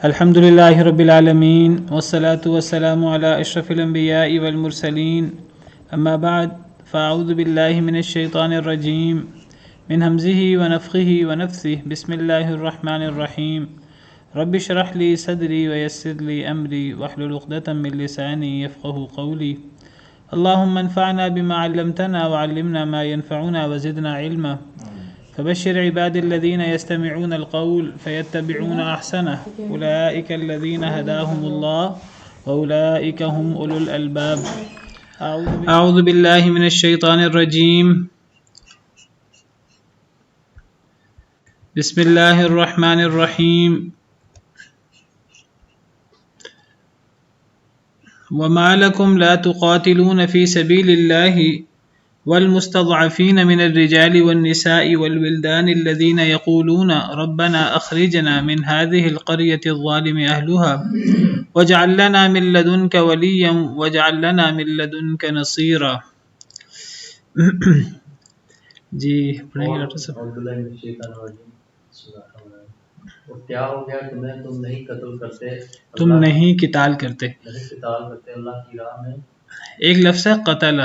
الحمد لله رب العالمين والصلاة والسلام على أشرف الأنبياء والمرسلين أما بعد فأعوذ بالله من الشيطان الرجيم من همزه ونفخه ونفثه بسم الله الرحمن الرحيم رب اشرح لي صدري ويسر لي أمري واحلل عقدة من لساني يفقه قولي اللهم انفعنا بما علمتنا وعلمنا ما ينفعنا وزدنا علما فبشر عباد الذين يستمعون القول فيتبعون أحسنه أولئك الذين هداهم الله وأولئك هم أولو الألباب أعوذ بالله من الشيطان الرجيم بسم الله الرحمن الرحيم وما لكم لا تقاتلون في سبيل الله والمستضعفين من الرجال والنساء والولدان الذين يقولون ربنا أخرجنا من هذه القرية الظالم أهلها واجعل لنا من لدنك وليا واجعل لنا من لدنك نصيرا جی پڑھیں گے ڈاکٹر صاحب. اور کیا ہو گیا تم نہیں قتل کرتے، تم نہیں قتال کرتے اللہ کی راہ میں. ایک لفظ ہے قتل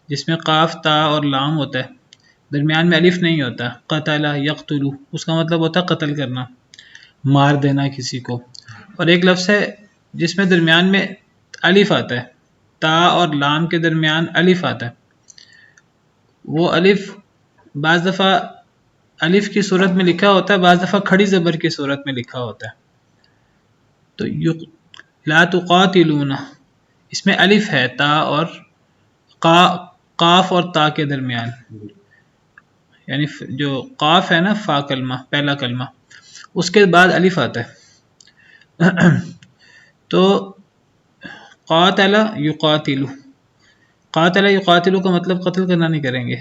جس میں قاف تا اور لام ہوتا ہے، درمیان میں الف نہیں ہوتا. قتل یقتل اس کا مطلب ہوتا ہے قتل کرنا، مار دینا کسی کو. اور ایک لفظ ہے جس میں درمیان میں الف آتا ہے، تا اور لام کے درمیان الف آتا ہے. وہ الف بعض دفعہ الف کی صورت میں لکھا ہوتا ہے، بعض دفعہ کھڑی زبر کی صورت میں لکھا ہوتا ہے. تو لا تقاتلون اس میں الف ہے تا اور قاف اور تا کے درمیان، یعنی جو قاف ہے نا فا کلمہ پہلا کلمہ اس کے بعد الف آتا ہے. تو قاتل یقاتل، قاتل یقاتل کا مطلب قتل کرنا نہیں کریں گے.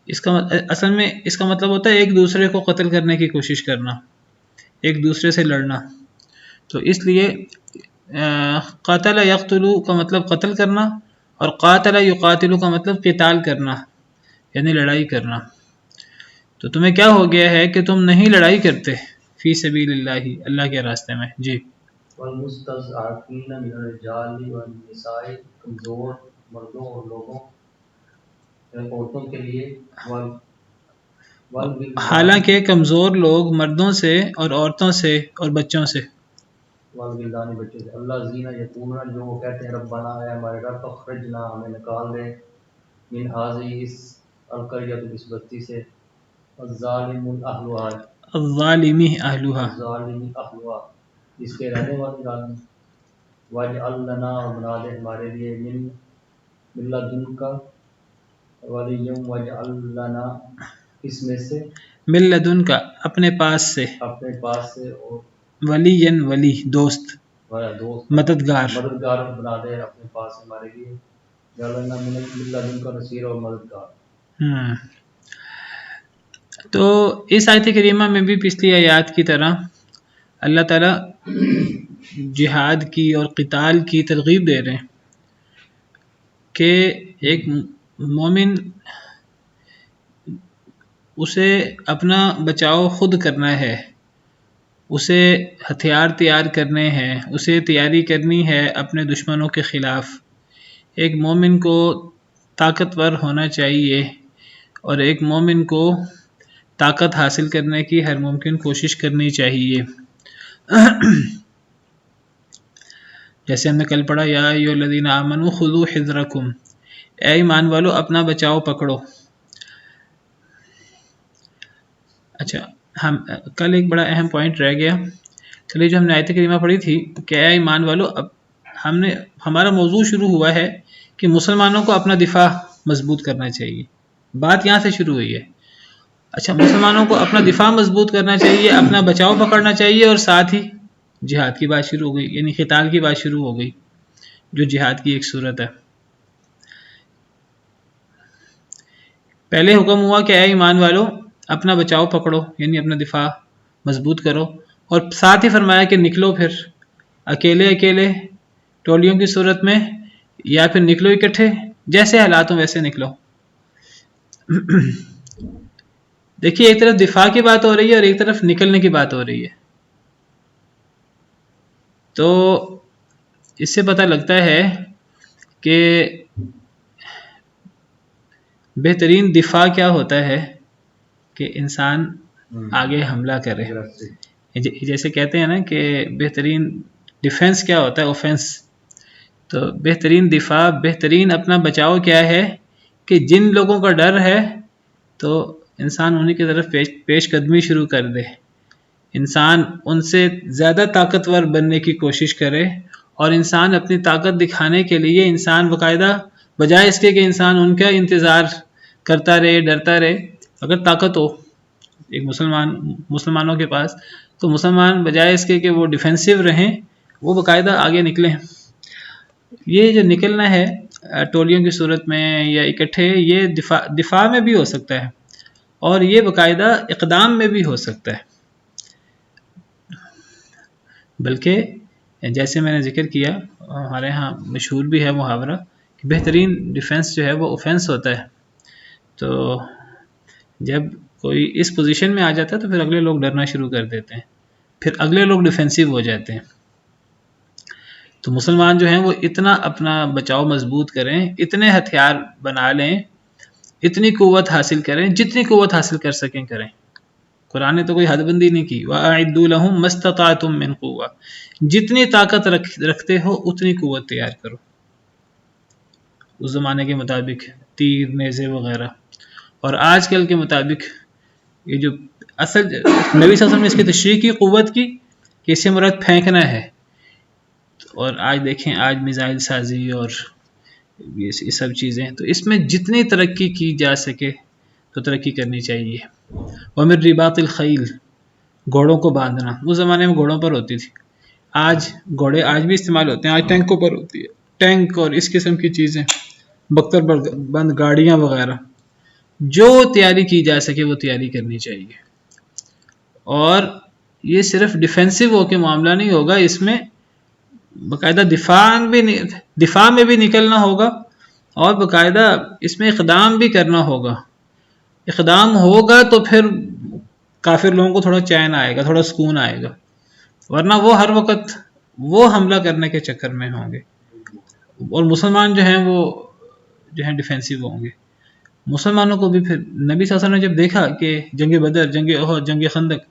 اس کا اصل میں اس کا مطلب ہوتا ہے ایک دوسرے کو قتل کرنے کی کوشش کرنا، ایک دوسرے سے لڑنا. تو اس لیے قاتل یقتل کا مطلب قتل کرنا، اور قاتل یقاتل کا مطلب قتال کرنا یعنی لڑائی کرنا. تو تمہیں کیا ہو گیا ہے کہ تم نہیں لڑائی کرتے فی سبیل اللہ، اللہ کے راستے میں. جی. والمستضعفین من الرجال والنساء، کمزور مردوں اور لوگوں عورتوں کے لیے. حالانکہ کمزور لوگ مردوں سے اور عورتوں سے اور بچوں سے. والولدان بچوں سے. اللہ زینہ یقولون جو وہ کہتے ہیں ربنا اے ہمارے رب اخرجنا ہمیں نکال دے، من ہذه اس القریۃ اس بستی سے، الظالم اہلها الظالمی اہلها الظالم اہلها اس کے رہنے والے ظالم. واجعل لنا بنا دے ہمارے لیے من لدنک ولیا واجعل لنا اس میں سے من لدنک اپنے پاس سے، اور ولین ولی دوست مددگار بنا دے اپنے پاس ہمارے لیے. جعلنا من لدنک نصیر اور مددگار. تو اس آیت کریمہ میں بھی پچھلی آیات کی طرح اللہ تعالیٰ جہاد کی اور قتال کی ترغیب دے رہے ہیں کہ ایک مومن اسے اپنا بچاؤ خود کرنا ہے، اسے ہتھیار تیار کرنے ہیں، اسے تیاری کرنی ہے اپنے دشمنوں کے خلاف. ایک مومن کو طاقتور ہونا چاہیے اور ایک مومن کو طاقت حاصل کرنے کی ہر ممکن کوشش کرنی چاہیے. جیسے ہم نے کل پڑھا یا ایھا الذین آمنوا خذوا حذرکم، اے ایمان والو اپنا بچاؤ پکڑو. اچھا ہم کل ایک بڑا اہم پوائنٹ رہ گیا. چلیے جو ہم نے آیت کریمہ پڑھی تھی کہ اے ایمان والو، اب ہمارا موضوع شروع ہوا ہے کہ مسلمانوں کو اپنا دفاع مضبوط کرنا چاہیے. بات یہاں سے شروع ہوئی ہے. اچھا مسلمانوں کو اپنا دفاع مضبوط کرنا چاہیے، اپنا بچاؤ پکڑنا چاہیے، اور ساتھ ہی جہاد کی بات شروع ہو گئی، یعنی قتال کی بات شروع ہو گئی جو جہاد کی ایک صورت ہے. پہلے حکم ہوا کہ اے ایمان والو اپنا بچاؤ پکڑو یعنی اپنا دفاع مضبوط کرو، اور ساتھ ہی فرمایا کہ نکلو پھر اکیلے اکیلے ٹولیوں کی صورت میں یا پھر نکلو اکٹھے، جیسے حالات ہوں ویسے نکلو. دیکھیے ایک طرف دفاع کی بات ہو رہی ہے اور ایک طرف نکلنے کی بات ہو رہی ہے. تو اس سے پتہ لگتا ہے کہ بہترین دفاع کیا ہوتا ہے کہ انسان آگے حملہ کرے. جیسے کہتے ہیں نا کہ بہترین ڈیفنس کیا ہوتا ہے؟ اوفنس. تو بہترین دفاع، بہترین اپنا بچاؤ کیا ہے کہ جن لوگوں کا ڈر ہے تو انسان انہی کی طرف پیش قدمی شروع کر دے، انسان ان سے زیادہ طاقتور بننے کی کوشش کرے، اور انسان اپنی طاقت دکھانے کے لیے انسان باقاعدہ بجائے اس کے کہ انسان ان کا انتظار کرتا رہے، ڈرتا رہے. اگر طاقت ہو ایک مسلمانوں کے پاس، تو مسلمان بجائے اس کے کہ وہ ڈیفینسو رہیں، وہ باقاعدہ آگے نکلیں. یہ جو نکلنا ہے ٹولیوں کی صورت میں یا اکٹھے، یہ دفاع میں بھی ہو سکتا ہے، اور یہ باقاعدہ اقدام میں بھی ہو سکتا ہے. بلکہ جیسے میں نے ذکر کیا، ہمارے ہاں مشہور بھی ہے محاورہ کہ بہترین ڈیفنس جو ہے وہ اوفنس ہوتا ہے. تو جب کوئی اس پوزیشن میں آ جاتا ہے تو پھر اگلے لوگ ڈرنا شروع کر دیتے ہیں، پھر اگلے لوگ ڈیفینسو ہو جاتے ہیں. تو مسلمان جو ہیں وہ اتنا اپنا بچاؤ مضبوط کریں، اتنے ہتھیار بنا لیں، اتنی قوت حاصل کریں، جتنی قوت حاصل کر سکیں کریں. قرآن نے تو کوئی حد بندی نہیں کی. وَأَعِدُّوا لَهُم مَا اسْتَطَعْتُم مِّن قُوَّةٍ، جتنی طاقت رکھتے ہو اتنی قوت تیار کرو. اس زمانے کے مطابق تیر، نیزے وغیرہ. اور آج کل کے مطابق یہ جو اصل نبی صلی اللہ علیہ وسلم نے اس کی تشریح کی قوت کی کہ اس سے مراد پھینکنا ہے. اور آج دیکھیں، آج میزائل سازی اور یہ سب چیزیں، تو اس میں جتنی ترقی کی جا سکے تو ترقی کرنی چاہیے. وَمِن رِبَاطِ الْخَيْلِ، گھوڑوں کو باندھنا. اس زمانے میں گھوڑوں پر ہوتی تھی، آج گھوڑے آج بھی استعمال ہوتے ہیں، آج ٹینکوں پر ہوتی ہے، ٹینک اور اس قسم کی چیزیں، بختر بند گاڑیاں وغیرہ. جو تیاری کی جا سکے وہ تیاری کرنی چاہیے. اور یہ صرف ڈیفینسو ہو کے معاملہ نہیں ہوگا، اس میں باقاعدہ دفاع میں بھی نکلنا ہوگا، اور باقاعدہ اس میں اقدام بھی کرنا ہوگا. اقدام ہوگا تو پھر کافر لوگوں کو تھوڑا چین آئے گا، تھوڑا سکون آئے گا، ورنہ وہ ہر وقت وہ حملہ کرنے کے چکر میں ہوں گے، اور مسلمان جو ہیں وہ جو ہیں ڈیفینسو ہوں گے. مسلمانوں کو بھی پھر نبی صلی اللہ علیہ وسلم نے جب دیکھا کہ جنگ بدر، جنگ احد، جنگ خندق،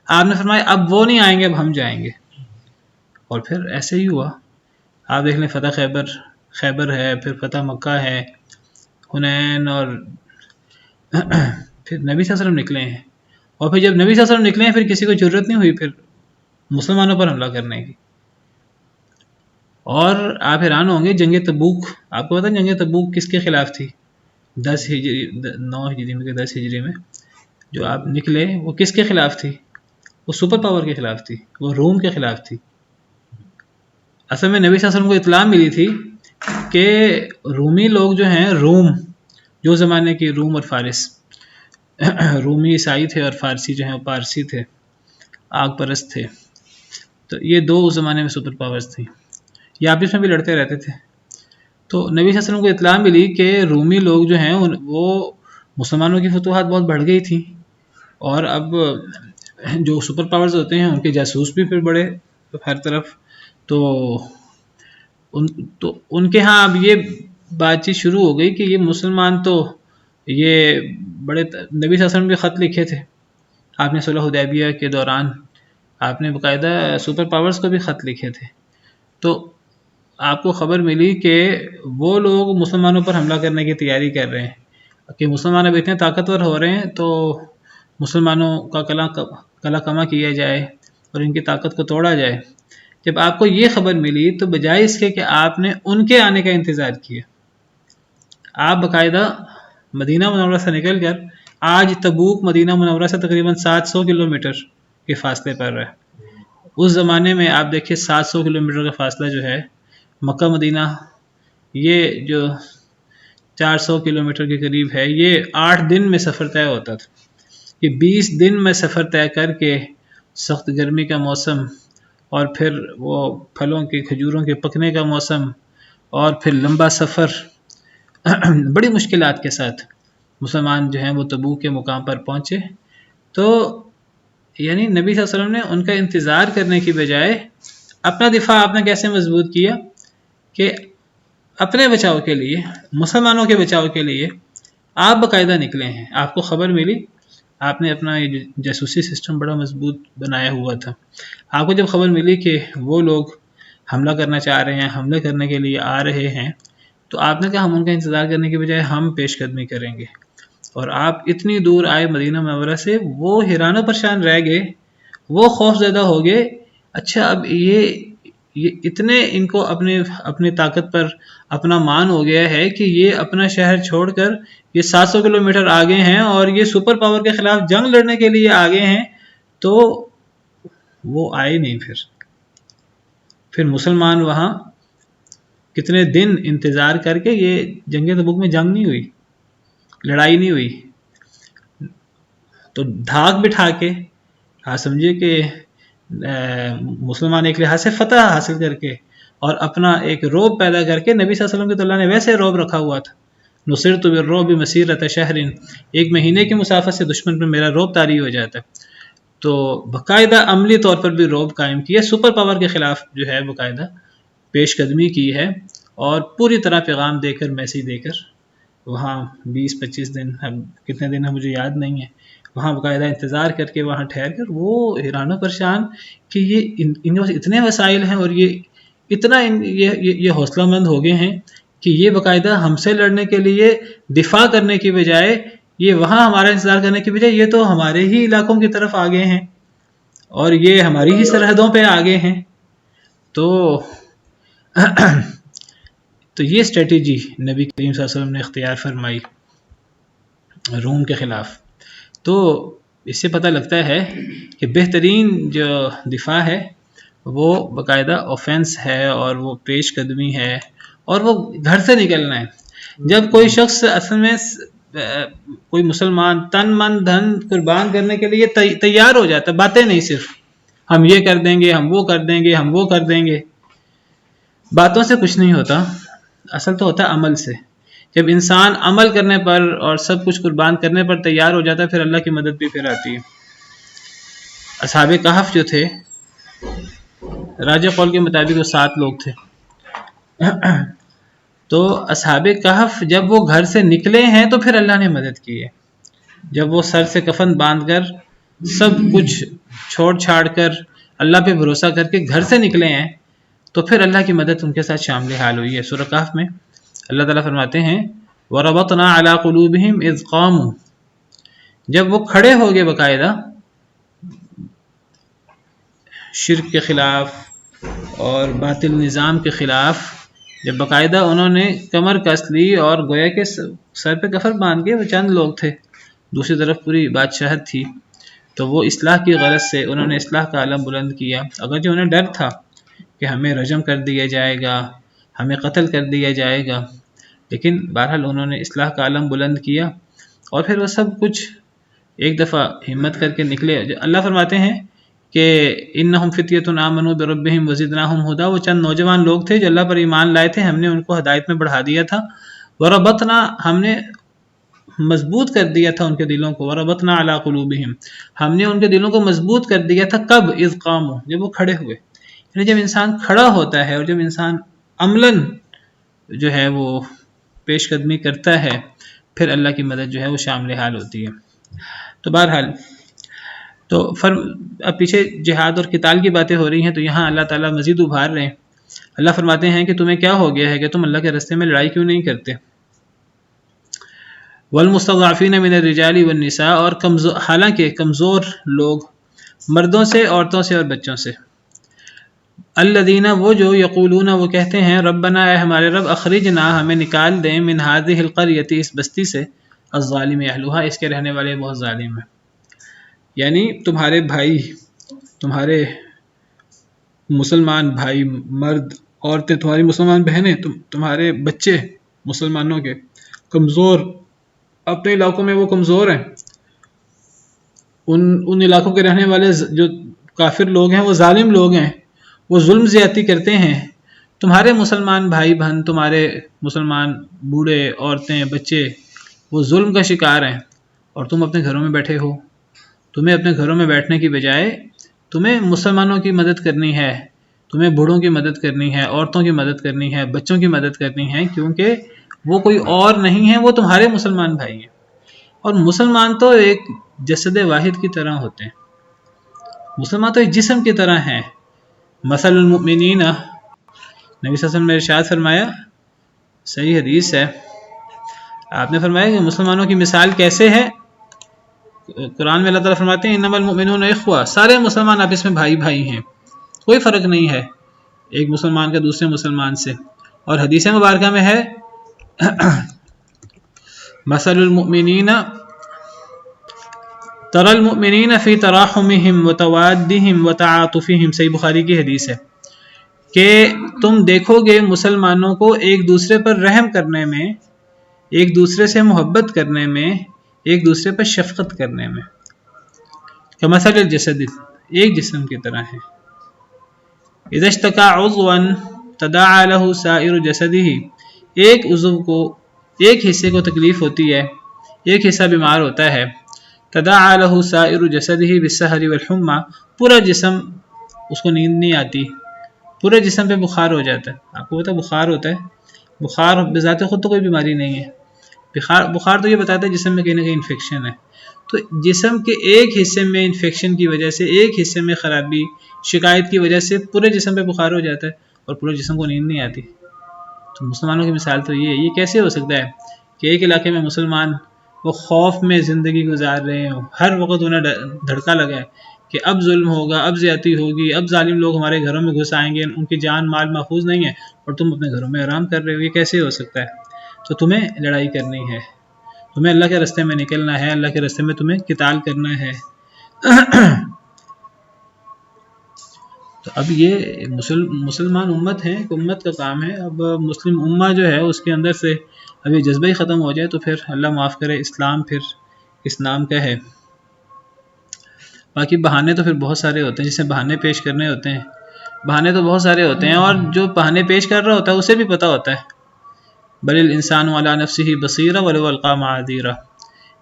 آپ نے فرمایا اب وہ نہیں آئیں گے، اب ہم جائیں گے. اور پھر ایسے ہی ہوا. آپ دیکھ لیں فتح خیبر ہے، پھر فتح مکہ ہے، حنین، اور پھر نبی صلی اللہ علیہ وسلم نکلے ہیں. اور پھر جب نبی صلی اللہ علیہ وسلم نکلے ہیں پھر کسی کو ضرورت نہیں ہوئی پھر مسلمانوں پر حملہ کرنے کی. اور آپ حیران ہوں گے، جنگ تبوک، آپ کو پتہ جنگ تبوک کس کے خلاف تھی؟ 9 ہجری میں کہ 10 ہجری میں جو آپ نکلے، وہ کس کے خلاف تھی؟ وہ سپر پاور کے خلاف تھی، وہ روم کے خلاف تھی. اصل میں نبی صلی اللہ علیہ وسلم کو اطلاع ملی تھی کہ رومی لوگ جو ہیں، روم جو زمانے کی روم اور فارس، رومی عیسائی تھے اور فارسی جو ہیں وہ پارسی تھے، آگ پرست تھے. تو یہ دو اس زمانے میں سپر پاورز تھیں، یہ آپس میں بھی لڑتے رہتے تھے. تو نبی صلی اللہ علیہ وسلم کو اطلاع ملی کہ رومی لوگ جو ہیں وہ مسلمانوں کی فتوحات بہت بڑھ گئی تھیں، اور اب جو سپر پاورز ہوتے ہیں ان کے جاسوس بھی پھر بڑے ہر طرف. تو ان کے ہاں اب یہ بات چیت شروع ہو گئی کہ یہ مسلمان تو یہ بڑے. نبی صلی اللہ علیہ وسلم بھی خط لکھے تھے آپ نے صلح حدیبیہ کے دوران، آپ نے باقاعدہ سپر پاورز کو بھی خط لکھے تھے. تو آپ کو خبر ملی کہ وہ لوگ مسلمانوں پر حملہ کرنے کی تیاری کر رہے ہیں کہ مسلمان اب اتنے طاقتور ہو رہے ہیں تو مسلمانوں کا کلا کما کیا جائے اور ان کی طاقت کو توڑا جائے. جب آپ کو یہ خبر ملی تو بجائے اس کے کہ آپ نے ان کے آنے کا انتظار کیا، آپ باقاعدہ مدینہ منورہ سے نکل کر، آج تبوک مدینہ منورہ سے تقریباً 700 کلومیٹر کے فاصلے پر ہے. اس زمانے میں آپ دیکھیں 700 کلومیٹر کا فاصلہ جو ہے مکہ مدینہ، یہ جو 400 کلومیٹر کے قریب ہے، یہ 8 دن میں سفر طے ہوتا تھا. یہ 20 دن میں سفر طے کر کے، سخت گرمی کا موسم، اور پھر وہ پھلوں کے، کھجوروں کے پکنے کا موسم، اور پھر لمبا سفر، بڑی مشکلات کے ساتھ مسلمان جو ہیں وہ تبوک کے مقام پر پہنچے. تو یعنی نبی صلی اللہ علیہ وسلم نے ان کا انتظار کرنے کی بجائے اپنا دفاع آپ نے کیسے مضبوط کیا کہ اپنے بچاؤ کے لیے، مسلمانوں کے بچاؤ کے لیے آپ باقاعدہ نکلے ہیں، آپ کو خبر ملی، آپ نے اپنا یہ جاسوسی سسٹم بڑا مضبوط بنایا ہوا تھا، آپ کو جب خبر ملی کہ وہ لوگ حملہ کرنا چاہ رہے ہیں، حملے کرنے کے لیے آ رہے ہیں، تو آپ نے کہا ہم ان کا انتظار کرنے کے بجائے ہم پیش قدمی کریں گے، اور آپ اتنی دور آئے مدینہ منورہ سے، وہ حیران و پریشان رہ گئے، وہ خوف زدہ ہو گئے، اچھا اب یہ اتنے ان کو اپنی طاقت پر اپنا مان ہو گیا ہے کہ یہ اپنا شہر چھوڑ کر یہ 700 کلومیٹر آگے ہیں اور یہ سپر پاور کے خلاف جنگ لڑنے کے لیے آگے ہیں، تو وہ آئے نہیں۔ پھر مسلمان وہاں کتنے دن انتظار کر کے، یہ جنگ تبوک میں جنگ نہیں ہوئی، لڑائی نہیں ہوئی، تو دھاک بٹھا کے آپ سمجھیے کہ مسلمان ایک لحاظ سے فتح حاصل کر کے اور اپنا ایک روب پیدا کر کے، نبی صلی اللہ علیہ وسلم کے تو اللہ نے ویسے روب رکھا ہوا تھا، نصرت بالرعب مسیرۃ شہر، ایک مہینے کی مسافت سے دشمن پہ میرا روب طاری ہو جاتا ہے، تو باقاعدہ عملی طور پر بھی روب قائم کیا، سپر پاور کے خلاف جو ہے باقاعدہ پیش قدمی کی ہے، اور پوری طرح پیغام دے کر، میسیج دے کر، وہاں 20-25 دن، کتنے دن ہے مجھے یاد نہیں ہے، وہاں باقاعدہ انتظار کر کے، وہاں ٹھہر کر، وہ حیران و پریشان کہ یہ ان کے پاس اتنے وسائل ہیں اور یہ اتنا یہ حوصلہ مند ہو گئے ہیں کہ یہ باقاعدہ ہم سے لڑنے کے لیے دفاع کرنے کی بجائے، یہ وہاں ہمارا انتظار کرنے کی بجائے، یہ تو ہمارے ہی علاقوں کی طرف آگے ہیں اور یہ ہماری ہی سرحدوں پہ آگے ہیں، تو یہ اسٹریٹجی نبی کریم صلی اللہ علیہ وسلم نے اختیار فرمائی روم کے خلاف۔ تو اس سے پتہ لگتا ہے کہ بہترین جو دفاع ہے وہ باقاعدہ اوفینس ہے، اور وہ پیش قدمی ہے، اور وہ گھر سے نکلنا ہے۔ جب کوئی شخص اصل میں کوئی مسلمان تن من دھن قربان کرنے کے لیے تیار ہو جاتا ہے، باتیں نہیں، صرف ہم یہ کر دیں گے، ہم وہ کر دیں گے، ہم وہ کر دیں گے، باتوں سے کچھ نہیں ہوتا، اصل تو ہوتا ہے عمل سے۔ جب انسان عمل کرنے پر اور سب کچھ قربان کرنے پر تیار ہو جاتا ہے، پھر اللہ کی مدد بھی پھر آتی ہے۔ اصحاب کہف جو تھے، راجح قول کے مطابق وہ 7 لوگ تھے، تو اصحاب کہف جب وہ گھر سے نکلے ہیں تو پھر اللہ نے مدد کی ہے۔ جب وہ سر سے کفن باندھ کر، سب کچھ چھوڑ چھاڑ کر، اللہ پہ بھروسہ کر کے گھر سے نکلے ہیں، تو پھر اللہ کی مدد ان کے ساتھ شامل حال ہوئی ہے۔ سورہ کہف میں اللہ تعالیٰ فرماتے ہیں وَرَبَطْنَا عَلَىٰ قُلُوبِهِمْ إِذْ قَامُوا، جب وہ کھڑے ہو گئے باقاعدہ شرک کے خلاف اور باطل نظام کے خلاف، جب باقاعدہ انہوں نے کمر کس لی اور گویا کہ سر پہ کفن باندھ کے، وہ چند لوگ تھے، دوسری طرف پوری بادشاہت تھی، تو وہ اصلاح کی غرض سے انہوں نے اصلاح کا علم بلند کیا، اگرچہ انہیں ڈر تھا کہ ہمیں رجم کر دیا جائے گا، ہمیں قتل کر دیا جائے گا، لیکن بہرحال انہوں نے اصلاح کا علم بلند کیا، اور پھر وہ سب کچھ ایک دفعہ ہمت کر کے نکلے۔ اللہ فرماتے ہیں کہ انہم فتیۃ آمنوا بربہم وزدناہم ھدا، وہ چند نوجوان لوگ تھے جو اللہ پر ایمان لائے تھے، ہم نے ان کو ہدایت میں بڑھا دیا تھا، وربطنا، ہم نے مضبوط کر دیا تھا ان کے دلوں کو، وربطنا علی قلوبہم، ہم نے ان کے دلوں کو مضبوط کر دیا تھا، کب؟ اذ قاموا، جب وہ کھڑے ہوئے، یعنی جب انسان کھڑا ہوتا ہے اور جب انسان عملاً جو ہے وہ پیش قدمی کرتا ہے، پھر اللہ کی مدد جو ہے وہ شامل حال ہوتی ہے۔ تو بہرحال تو اب پیچھے جہاد اور قتال کی باتیں ہو رہی ہیں، تو یہاں اللہ تعالیٰ مزید ابھار رہے ہیں۔ اللہ فرماتے ہیں کہ تمہیں کیا ہو گیا ہے کہ تم اللہ کے راستے میں لڑائی کیوں نہیں کرتے؟ والمستضعفین من الرجال والنساء، اور حالانکہ کمزور لوگ مردوں سے، عورتوں سے اور بچوں سے، الذین، وہ جو، یقولون، وہ کہتے ہیں، ربنا، اے ہمارے رب، اخرجنا، ہمیں نکال دیں، من هذه القریۃ، اس بستی سے، الظالم اہلھا، اس کے رہنے والے بہت ظالم ہیں، یعنی تمہارے بھائی، تمہارے مسلمان بھائی مرد، عورتیں تمہاری مسلمان بہنیں، تمہارے بچے مسلمانوں کے کمزور، اپنے علاقوں میں وہ کمزور ہیں، ان علاقوں کے رہنے والے جو کافر لوگ ہیں وہ ظالم لوگ ہیں، وہ ظلم زیادتی کرتے ہیں، تمہارے مسلمان بھائی بہن، تمہارے مسلمان بوڑھے، عورتیں، بچے، وہ ظلم کا شکار ہیں، اور تم اپنے گھروں میں بیٹھے ہو، تمہیں اپنے گھروں میں بیٹھنے کی بجائے تمہیں مسلمانوں کی مدد کرنی ہے، تمہیں بوڑھوں کی مدد کرنی ہے، عورتوں کی مدد کرنی ہے، بچوں کی مدد کرنی ہے، کیونکہ وہ کوئی اور نہیں ہے، وہ تمہارے مسلمان بھائی ہیں۔ اور مسلمان تو ایک جسد واحد کی طرح ہوتے ہیں، مسلمان تو ایک جسم کی طرح ہیں۔ مثل المؤمنین، نبی صلی اللہ علیہ وسلم نے ارشاد فرمایا، صحیح حدیث ہے، آپ نے فرمایا کہ مسلمانوں کی مثال کیسے ہے؟ قرآن میں اللہ تعالیٰ فرماتے ہیں انما المؤمنون اخوہ، سارے مسلمان آپس میں بھائی بھائی ہیں، کوئی فرق نہیں ہے ایک مسلمان کا دوسرے مسلمان سے۔ اور حدیث مبارکہ میں ہے مثل المؤمنین ترى المؤمنین فی تراحمهم وتوادهم وتعاطفهم، صحیح بخاری کی حدیث ہے کہ تم دیکھو گے مسلمانوں کو ایک دوسرے پر رحم کرنے میں، ایک دوسرے سے محبت کرنے میں، ایک دوسرے پر شفقت کرنے میں، کمثل الجسد، ایک جسم کی طرح ہے، اذا اشتكى عضوا تداعى له سائر جسده، ایک عضو کو، ایک حصے کو تکلیف ہوتی ہے، ایک حصہ بیمار ہوتا ہے، تداعى له سائر جسده بالسهر والحمى، پورا جسم اس کو نیند نہیں آتی، پورے جسم پہ بخار ہو جاتا ہے۔ آپ کو پتہ بخار ہوتا ہے، بخار بذات خود تو کوئی بیماری نہیں ہے، بخار تو یہ بتاتا ہے جسم میں کہیں نہ کہیں انفیکشن ہے۔ تو جسم کے ایک حصے میں انفیکشن کی وجہ سے، ایک حصے میں خرابی، شکایت کی وجہ سے پورے جسم پہ بخار ہو جاتا ہے اور پورے جسم کو نیند نہیں آتی۔ تو مسلمانوں کی مثال تو یہ ہے۔ یہ کیسے ہو سکتا ہے کہ ایک علاقے میں مسلمان وہ خوف میں زندگی گزار رہے ہوں، ہر وقت انہیں دھڑکا لگا ہے کہ اب ظلم ہوگا، اب زیادتی ہوگی، اب ظالم لوگ ہمارے گھروں میں گھس آئیں گے، ان کی جان مال محفوظ نہیں ہے، اور تم اپنے گھروں میں آرام کر رہے ہو، یہ کیسے ہو سکتا ہے؟ تو تمہیں لڑائی کرنی ہے، تمہیں اللہ کے راستے میں نکلنا ہے، اللہ کے راستے میں تمہیں قتال کرنا ہے۔ تو اب یہ مسلمان امت ہے، امت کا کام ہے۔ اب مسلم امہ جو ہے اس کے اندر سے اب یہ جذبہ ہی ختم ہو جائے تو پھر اللہ معاف کرے، اسلام پھر اس نام کا ہے۔ باقی بہانے تو پھر بہت سارے ہوتے ہیں، جسے بہانے پیش کرنے ہوتے ہیں، بہانے تو بہت سارے ہوتے ہیں، اور جو بہانے پیش کر رہا ہوتا ہے اسے بھی پتہ ہوتا ہے۔ بل الانسان علی نفسہ بصیرہ ولو القی معاذیرہ،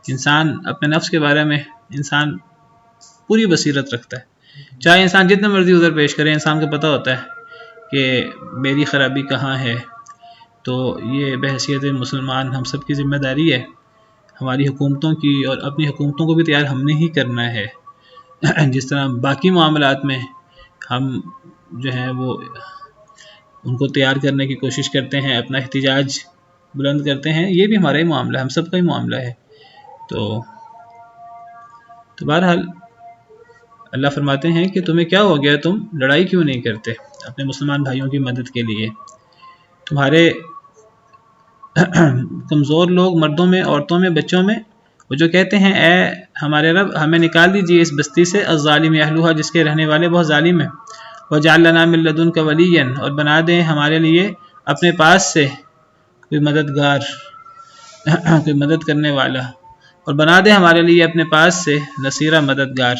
انسان اپنے نفس کے بارے میں انسان پوری بصیرت رکھتا ہے، چاہے انسان جتنے مرضی ادھر پیش کرے، انسان کو پتہ ہوتا ہے کہ میری خرابی کہاں ہے۔ تو یہ بحیثیت مسلمان ہم سب کی ذمہ داری ہے، ہماری حکومتوں کی، اور اپنی حکومتوں کو بھی تیار ہم نے ہی کرنا ہے۔ جس طرح باقی معاملات میں ہم جو ہیں وہ ان کو تیار کرنے کی کوشش کرتے ہیں، اپنا احتجاج بلند کرتے ہیں، یہ بھی ہمارا ہی معاملہ ہے، ہم سب کا ہی معاملہ ہے۔ تو بہرحال اللہ فرماتے ہیں کہ تمہیں کیا ہو گیا، تم لڑائی کیوں نہیں کرتے اپنے مسلمان بھائیوں کی مدد کے لیے؟ تمہارے کمزور لوگ مردوں میں، عورتوں میں، بچوں میں، وہ جو کہتے ہیں اے ہمارے رب ہمیں نکال دیجیے اس بستی سے، الظالم اہلھا، جس کے رہنے والے بہت ظالم ہیں، وجعل لنا من لدنک ولیا، اور بنا دیں ہمارے لیے اپنے پاس سے کوئی مددگار، کوئی مدد کرنے والا، اور بنا دے ہمارے لیے اپنے پاس سے نصیرہ، مددگار،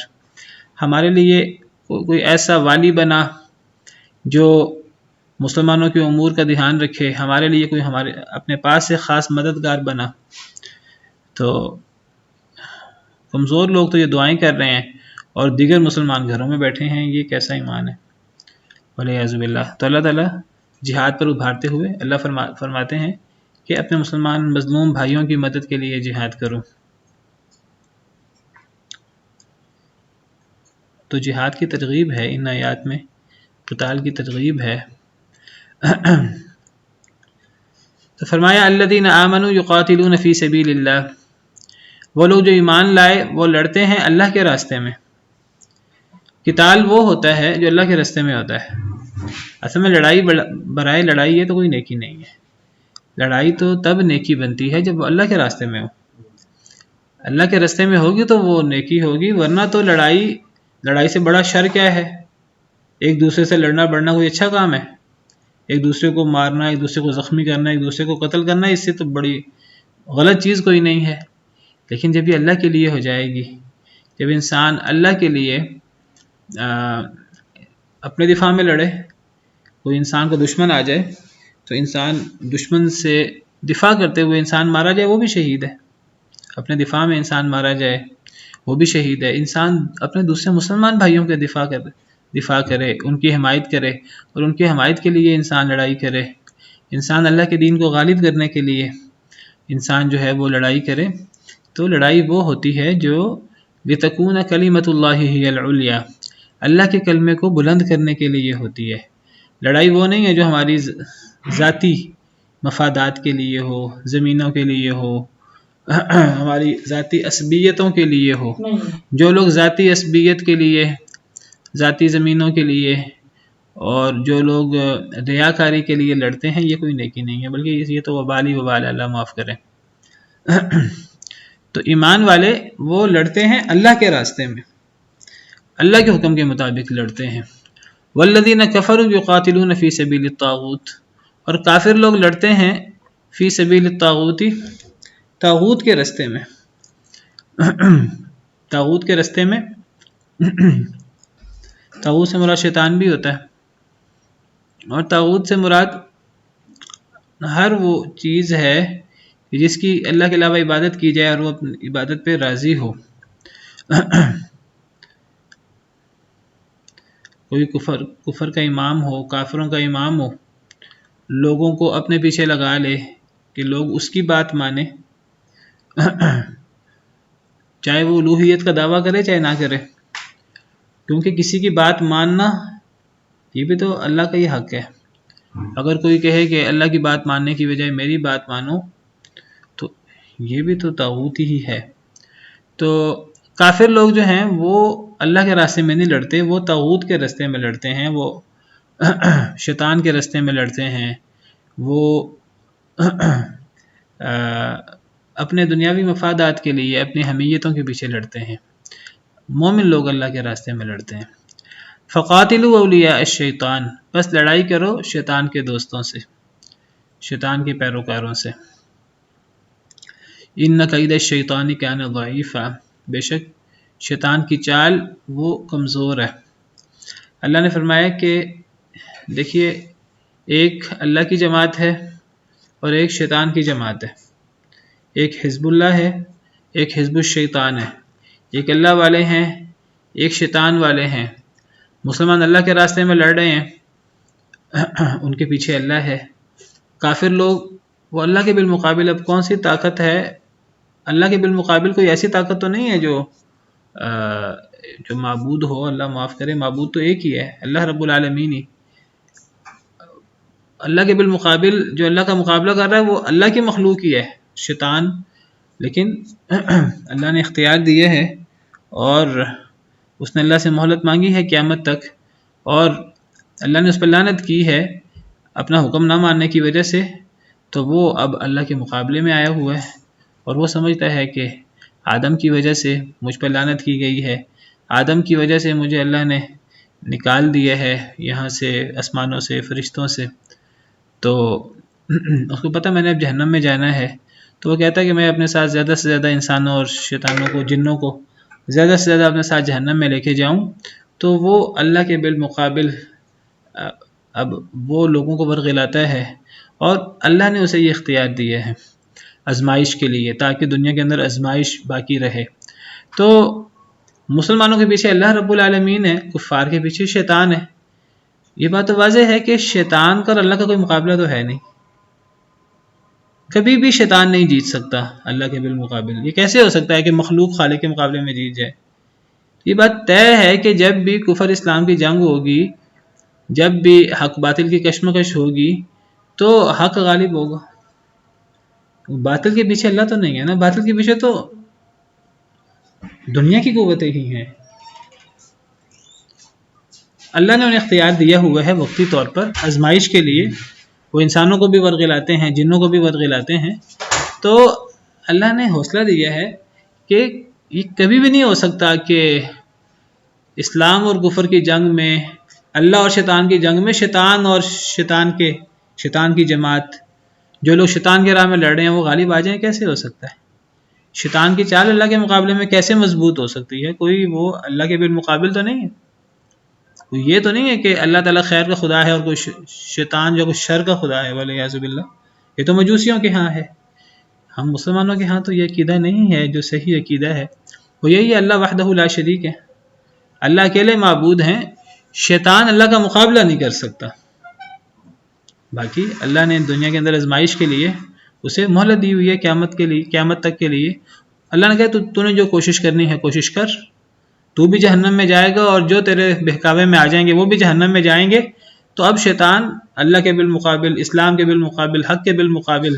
ہمارے لیے کوئی ایسا والی بنا جو مسلمانوں کے امور کا دھیان رکھے، ہمارے لیے کوئی ہمارے اپنے پاس سے خاص مددگار بنا۔ تو کمزور لوگ تو یہ دعائیں کر رہے ہیں اور دیگر مسلمان گھروں میں بیٹھے ہیں، یہ کیسا ایمان ہے؟ والعیاذ باللہ۔ تو اللہ تعالیٰ جہاد پر ابھارتے ہوئے اللہ فرماتے ہیں کہ اپنے مسلمان مظلوم بھائیوں کی مدد کے لیے جہاد کرو۔ تو جہاد کی ترغیب ہے ان آیات میں، قتال کی ترغیب ہے۔ تو فرمایا الذین آمنوا یقاتلون فی سبیل اللہ، وہ لوگ جو ایمان لائے وہ لڑتے ہیں اللہ کے راستے میں۔ قتال وہ ہوتا ہے جو اللہ کے راستے میں ہوتا ہے۔ اصل میں لڑائی برائے لڑائی ہے تو کوئی نیکی نہیں ہے، لڑائی تو تب نیکی بنتی ہے جب وہ اللہ کے راستے میں ہو، اللہ کے راستے میں ہوگی تو وہ نیکی ہوگی، ورنہ تو لڑائی سے بڑا شر کیا ہے؟ ایک دوسرے سے لڑنا بڑنا کوئی اچھا کام ہے؟ ایک دوسرے کو مارنا، ایک دوسرے کو زخمی کرنا، ایک دوسرے کو قتل کرنا، اس سے تو بڑی غلط چیز کوئی نہیں ہے۔ لیکن جب یہ اللہ کے لیے ہو جائے گی، جب انسان اللہ کے لیے اپنے دفاع میں لڑے، کوئی انسان کو دشمن آ جائے تو انسان دشمن سے دفاع کرتے ہوئے انسان مارا جائے، وہ بھی شہید ہے۔ اپنے دفاع میں انسان مارا جائے وہ بھی شہید ہے۔ انسان اپنے دوسرے مسلمان بھائیوں کے دفاع کرے، ان کی حمایت کرے، اور ان کی حمایت کے لیے انسان لڑائی کرے، انسان اللہ کے دین کو غالب کرنے کے لیے انسان جو ہے وہ لڑائی کرے، تو لڑائی وہ ہوتی ہے جو لِتَكُونَ كَلِمَةُ اللَّهِ هِيَ الْعُلْيَا، اللہ کے کلمے کو بلند کرنے کے لیے ہوتی ہے۔ لڑائی وہ نہیں ہے جو ہماری ذاتی مفادات کے لیے ہو، زمینوں کے لیے ہو، ہماری ذاتی عصبیتوں کے لیے ہو۔ جو لوگ ذاتی عصبیت کے لیے، ذاتی زمینوں کے لیے، اور جو لوگ ریاکاری کے لیے لڑتے ہیں، یہ کوئی نیکی نہیں ہے، بلکہ یہ تو وبال ہی وبال ہے، اللہ معاف کرے۔ تو ایمان والے وہ لڑتے ہیں اللہ کے راستے میں، اللہ کے حکم کے مطابق لڑتے ہیں۔ والذین کفروا یقاتلون فی سبیل الطاغوت، اور کافر لوگ لڑتے ہیں فی سبیل الطاغوت، طاغوت کے راستے میں، طاغوت کے راستے میں۔ طاغوت سے مراد شیطان بھی ہوتا ہے، اور طاغوت سے مراد ہر وہ چیز ہے جس کی اللہ کے علاوہ عبادت کی جائے اور وہ اپنی عبادت پہ راضی ہو۔ کوئی کفر کا امام ہو، کافروں کا امام ہو، لوگوں کو اپنے پیچھے لگا لے کہ لوگ اس کی بات مانیں، چاہے وہ الوہیت کا دعویٰ کرے چاہے نہ کرے، کیونکہ کسی کی بات ماننا یہ بھی تو اللہ کا ہی حق ہے۔ اگر کوئی کہے کہ اللہ کی بات ماننے کی بجائے میری بات مانو، تو یہ بھی تو طاغوت ہی ہے۔ تو کافر لوگ جو ہیں وہ اللہ کے راستے میں نہیں لڑتے، وہ طاغوت کے راستے میں لڑتے ہیں، وہ شیطان کے راستے میں لڑتے ہیں، وہ اپنے دنیاوی مفادات کے لیے اپنی حمیتوں کے پیچھے لڑتے ہیں۔ مومن لوگ اللہ کے راستے میں لڑتے ہیں۔ فقاتلوا اولیاء الشیطان، بس لڑائی کرو شیطان کے دوستوں سے، شیطان کے پیروکاروں سے۔ ان کید الشیطان کان ضعیفا، بے شک شیطان کی چال وہ کمزور ہے۔ اللہ نے فرمایا کہ دیکھیے، ایک اللہ کی جماعت ہے اور ایک شیطان کی جماعت ہے، ایک حزب اللہ ہے، ایک حزب الشیطان ہے، ایک اللہ والے ہیں، ایک شیطان والے ہیں۔ مسلمان اللہ کے راستے میں لڑ رہے ہیں، ان کے پیچھے اللہ ہے۔ کافر لوگ وہ اللہ کے بالمقابل اب کون سی طاقت ہے؟ اللہ کے بالمقابل کوئی ایسی طاقت تو نہیں ہے جو معبود ہو، اللہ معاف کرے، معبود تو ایک ہی ہے، اللہ رب العالمین ہی۔ اللہ کے بالمقابل جو اللہ کا مقابلہ کر رہا ہے وہ اللہ کی مخلوق ہی ہے، شیطان، لیکن اللہ نے اختیار دیے ہے اور اس نے اللہ سے مہلت مانگی ہے قیامت تک، اور اللہ نے اس پر لعنت کی ہے اپنا حکم نہ ماننے کی وجہ سے، تو وہ اب اللہ کے مقابلے میں آیا ہوا ہے، اور وہ سمجھتا ہے کہ آدم کی وجہ سے مجھ پر لعنت کی گئی ہے، آدم کی وجہ سے مجھے اللہ نے نکال دیا ہے یہاں سے، آسمانوں سے، فرشتوں سے، تو اس کو پتہ میں نے اب جہنم میں جانا ہے، تو وہ کہتا ہے کہ میں اپنے ساتھ زیادہ سے زیادہ انسانوں اور شیطانوں کو، جنوں کو زیادہ سے زیادہ اپنے ساتھ جہنم میں لے کے جاؤں، تو وہ اللہ کے بالمقابل اب وہ لوگوں کو ورغلاتا ہے، اور اللہ نے اسے یہ اختیار دیا ہے آزمائش کے لیے، تاکہ دنیا کے اندر آزمائش باقی رہے۔ تو مسلمانوں کے پیچھے اللہ رب العالمین ہے، کفار کے پیچھے شیطان ہے۔ یہ بات تو واضح ہے کہ شیطان کا اور اللہ کا کوئی مقابلہ تو ہے نہیں، کبھی بھی شیطان نہیں جیت سکتا اللہ کے بالمقابل۔ یہ کیسے ہو سکتا ہے کہ مخلوق خالق کے مقابلے میں جیت جائے؟ یہ بات طے ہے کہ جب بھی کفر اسلام کی جنگ ہوگی، جب بھی حق باطل کی کشمکش ہوگی، تو حق غالب ہوگا۔ باطل کے پیچھے اللہ تو نہیں ہے نا، باطل کے پیچھے تو دنیا کی قوتیں ہی ہیں۔ اللہ نے انہیں اختیار دیا ہوا ہے وقتی طور پر آزمائش کے لیے، وہ انسانوں کو بھی ورغلاتے ہیں، جنوں کو بھی ورغلاتے ہیں، تو اللہ نے حوصلہ دیا ہے کہ یہ کبھی بھی نہیں ہو سکتا کہ اسلام اور کفر کی جنگ میں، اللہ اور شیطان کی جنگ میں، شیطان اور شیطان کی جماعت، جو لوگ شیطان کے راہ میں لڑ رہے ہیں، وہ غالب آ جائیں۔ کیسے ہو سکتا ہے؟ شیطان کی چال اللہ کے مقابلے میں کیسے مضبوط ہو سکتی ہے؟ کوئی وہ اللہ کے بالمقابل تو نہیں ہے۔ یہ تو نہیں ہے کہ اللہ تعالیٰ خیر کا خدا ہے اور کوئی شیطان جو کوئی شر کا خدا ہے، والعیاذ باللہ۔ یہ تو مجوسیوں کے ہاں ہے، ہم مسلمانوں کے ہاں تو یہ عقیدہ نہیں ہے۔ جو صحیح عقیدہ ہے وہ یہی ہے، اللہ وحدہ لا شریک ہے، اللہ اکیلے معبود ہیں، شیطان اللہ کا مقابلہ نہیں کر سکتا. باقی اللہ نے دنیا کے اندر آزمائش کے لیے اسے مہلت دی ہوئی ہے قیامت کے لیے، قیامت تک کے لیے. اللہ نے کہا تو نے جو کوشش کرنی ہے کوشش کر، تو بھی جہنم میں جائے گا اور جو تیرے بہکاوے میں آ جائیں گے وہ بھی جہنم میں جائیں گے. تو اب شیطان اللہ کے بالمقابل، اسلام کے بالمقابل، حق کے بالمقابل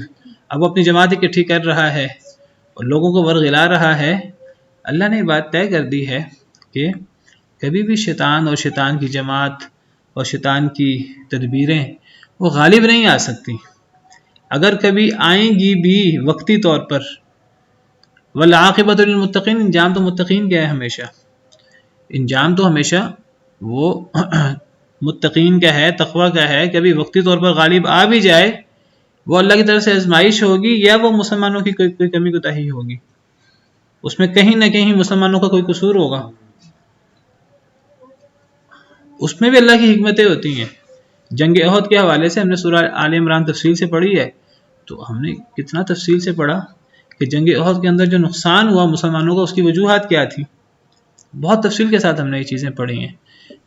اب اپنی جماعت اکٹھی کر رہا ہے اور لوگوں کو ورغلا رہا ہے. اللہ نے یہ بات طے کر دی ہے کہ کبھی بھی شیطان اور شیطان کی جماعت اور شیطان کی تدبیریں وہ غالب نہیں آ سکتی. اگر کبھی آئیں گی بھی وقتی طور پر، والعاقبۃ للمتقین، انجام تو متقین کا ہے ہمیشہ، انجام تو ہمیشہ وہ متقین کا ہے، تقوی کا ہے. کبھی وقتی طور پر غالب آ بھی جائے، وہ اللہ کی طرف سے آزمائش ہوگی یا وہ مسلمانوں کی کوئی کمی کوتاہی ہوگی، اس میں کہیں نہ کہیں مسلمانوں کا کوئی قصور ہوگا. اس میں بھی اللہ کی حکمتیں ہوتی ہیں. جنگ احد کے حوالے سے ہم نے سورہ آل عمران تفصیل سے پڑھی ہے، تو ہم نے کتنا تفصیل سے پڑھا کہ جنگ احد کے اندر جو نقصان ہوا مسلمانوں کا اس کی وجوہات کیا تھی. بہت تفصیل کے ساتھ ہم نے یہ چیزیں پڑھی ہیں.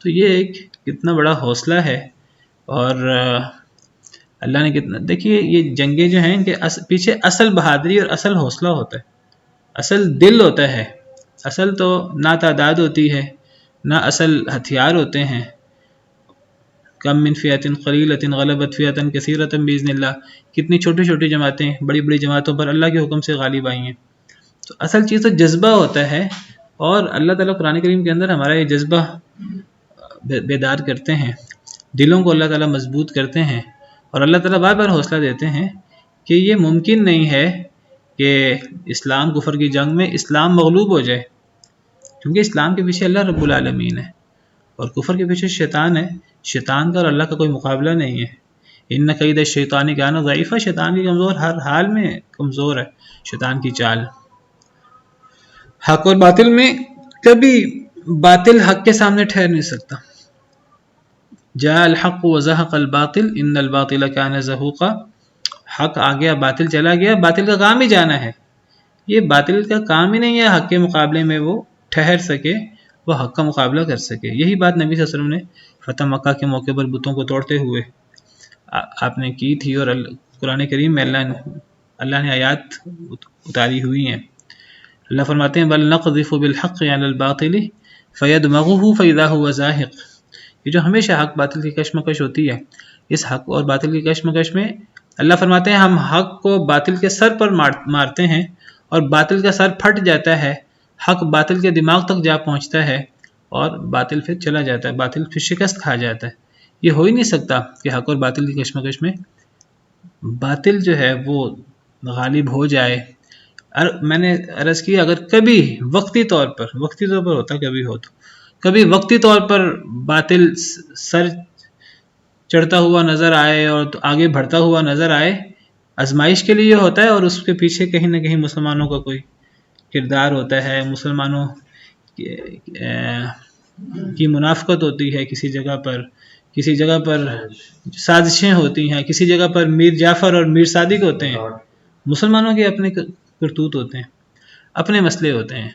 تو یہ ایک کتنا بڑا حوصلہ ہے. اور اللہ نے کتنا، دیکھیے یہ جنگیں جو ہیں ان کے پیچھے اصل بہادری اور اصل حوصلہ ہوتا ہے، اصل دل ہوتا ہے. اصل تو نہ تعداد ہوتی ہے، نہ اصل ہتھیار ہوتے ہیں. کم من فئۃ قلیلۃ غلبت فئۃ کثیرۃ باذن اللہ. کتنی چھوٹی چھوٹی جماعتیں بڑی بڑی جماعتوں پر اللہ کے حکم سے غالب آئی ہیں. تو اصل چیز تو جذبہ ہوتا ہے، اور اللہ تعالیٰ قرآن کریم کے اندر ہمارا یہ جذبہ بیدار کرتے ہیں، دلوں کو اللہ تعالیٰ مضبوط کرتے ہیں، اور اللہ تعالیٰ بار بار حوصلہ دیتے ہیں کہ یہ ممکن نہیں ہے کہ اسلام کفر کی جنگ میں اسلام مغلوب ہو جائے، کیونکہ اسلام کے پیچھے اللہ رب العالمین ہے اور کفر کے پیچھے شیطان ہے. شیطان کا اور اللہ کا کوئی مقابلہ نہیں ہے. ان کید الشیطان کان ضعیفا، شیطان کی کمزور، ہر حال میں کمزور ہے شیطان کی چال. حق اور باطل میں کبھی باطل حق کے سامنے ٹھہر نہیں سکتا. جاء الحق وزهق الباطل ان الباطل كان زهوقا. حق آ گیا، باطل چلا گیا. باطل کا کام ہی جانا ہے، یہ باطل کا کام ہی نہیں ہے حق کے مقابلے میں وہ ٹھہر سکے، وہ حق کا مقابلہ کر سکے. یہی بات نبی صلی اللہ علیہ وسلم نے فتح مکہ کے موقع پر بتوں کو توڑتے ہوئے آپ نے کی تھی، اور قرآن کریم میں اللہ نے آیات اتاری ہوئی ہیں. اللہ فرماتے ہیں بل نقذف بالحق علی الباطل فیدمغه فاذا هو زاهق. یہ جو ہمیشہ حق باطل کی کشمکش ہوتی ہے، اس حق اور باطل کی کشمکش میں اللہ فرماتے ہیں ہم حق کو باطل کے سر پر مارتے ہیں، اور باطل کا سر پھٹ جاتا ہے، حق باطل کے دماغ تک جا پہنچتا ہے، اور باطل پھر چلا جاتا ہے، باطل پھر شکست کھا جاتا ہے. یہ ہو ہی نہیں سکتا کہ حق اور باطل کی کشمکش میں باطل جو ہے وہ غالب ہو جائے. میں نے عرض کی اگر کبھی وقتی طور پر ہوتا، کبھی وقتی طور پر باطل سر چڑھتا ہوا نظر آئے اور آگے بڑھتا ہوا نظر آئے، آزمائش کے لیے ہوتا ہے، اور اس کے پیچھے کہیں نہ کہیں مسلمانوں کا کوئی کردار ہوتا ہے، مسلمانوں کی منافقت ہوتی ہے، کسی جگہ پر سازشیں ہوتی ہیں، کسی جگہ پر میر جعفر اور میر صادق ہوتے ہیں. مسلمانوں کے اپنے کرتوت ہوتے ہیں، اپنے مسئلے ہوتے ہیں،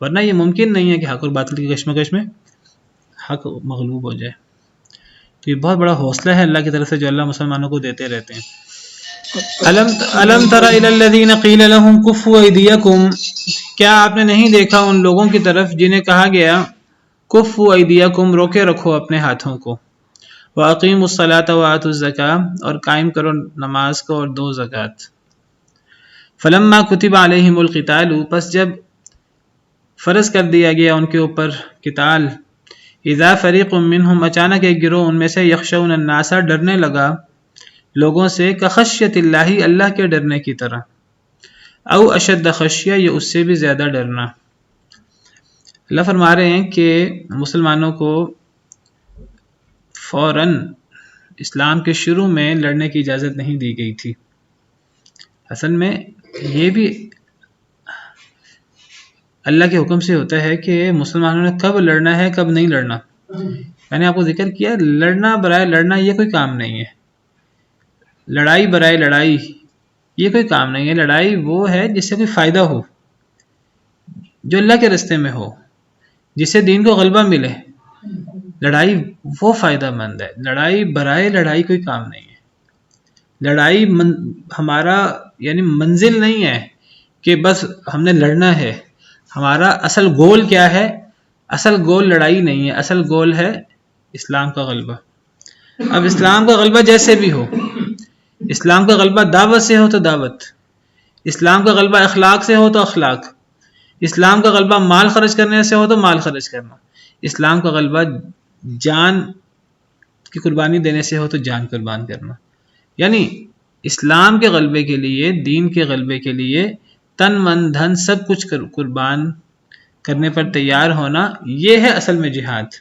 ورنہ یہ ممکن نہیں ہے کہ حق اور باطل کی کشمکش میں حق مغلوب ہو جائے. تو یہ بہت بڑا حوصلہ ہے اللہ کی طرف سے جو اللہ مسلمانوں کو دیتے رہتے ہیں. الم تر الی الذین قیل لهم کفوا ایدیکم. کیا آپ نے نہیں دیکھا ان لوگوں کی طرف جنہیں کہا گیا کفوا ایدیکم، روکے رکھو اپنے ہاتھوں کو، واقیموا الصلاۃ وآتوا الزکاۃ، اور قائم کرو نماز کو اور دو زکوٰۃ. فلما کتب علیہم القتال، پس جب فرض کر دیا گیا ان کے اوپر قتال، اذا فریق منہم، اچانک ایک گروہ ان میں سے، یخشون الناس، ڈرنے لگا لوگوں سے، کخشیت اللہ، اللہ کے ڈرنے کی طرح، او اشد خشیہ، یہ اس سے بھی زیادہ ڈرنا. اللہ فرما رہے ہیں کہ مسلمانوں کو فوراً اسلام کے شروع میں لڑنے کی اجازت نہیں دی گئی تھی. اصل میں یہ بھی اللہ کے حکم سے ہوتا ہے کہ مسلمانوں نے کب لڑنا ہے کب نہیں لڑنا. میں نے آپ کو ذکر کیا، لڑنا برائے لڑنا یہ کوئی کام نہیں ہے، لڑائی برائے لڑائی یہ کوئی کام نہیں ہے. لڑائی وہ ہے جس سے کوئی فائدہ ہو، جو اللہ کے راستے میں ہو، جس سے دین کو غلبہ ملے. لڑائی وہ فائدہ مند ہے، لڑائی برائے لڑائی کوئی کام نہیں ہے۔ لڑائی ہمارا یعنی منزل نہیں ہے کہ بس ہم نے لڑنا ہے، ہمارا اصل گول کیا ہے؟ اصل گول لڑائی نہیں ہے، اصل گول ہے اسلام کا غلبہ۔ اب اسلام کا غلبہ جیسے بھی ہو، اسلام کا غلبہ دعوت سے ہو تو دعوت، اسلام کا غلبہ اخلاق سے ہو تو اخلاق، اسلام کا غلبہ مال خرچ کرنے سے ہو تو مال خرچ کرنا، اسلام کا غلبہ جان کی قربانی دینے سے ہو تو جان قربان کرنا۔ یعنی اسلام کے غلبے کے لیے، دین کے غلبے کے لیے تن من دھن سب کچھ قربان کرنے پر تیار ہونا، یہ ہے اصل میں جہاد،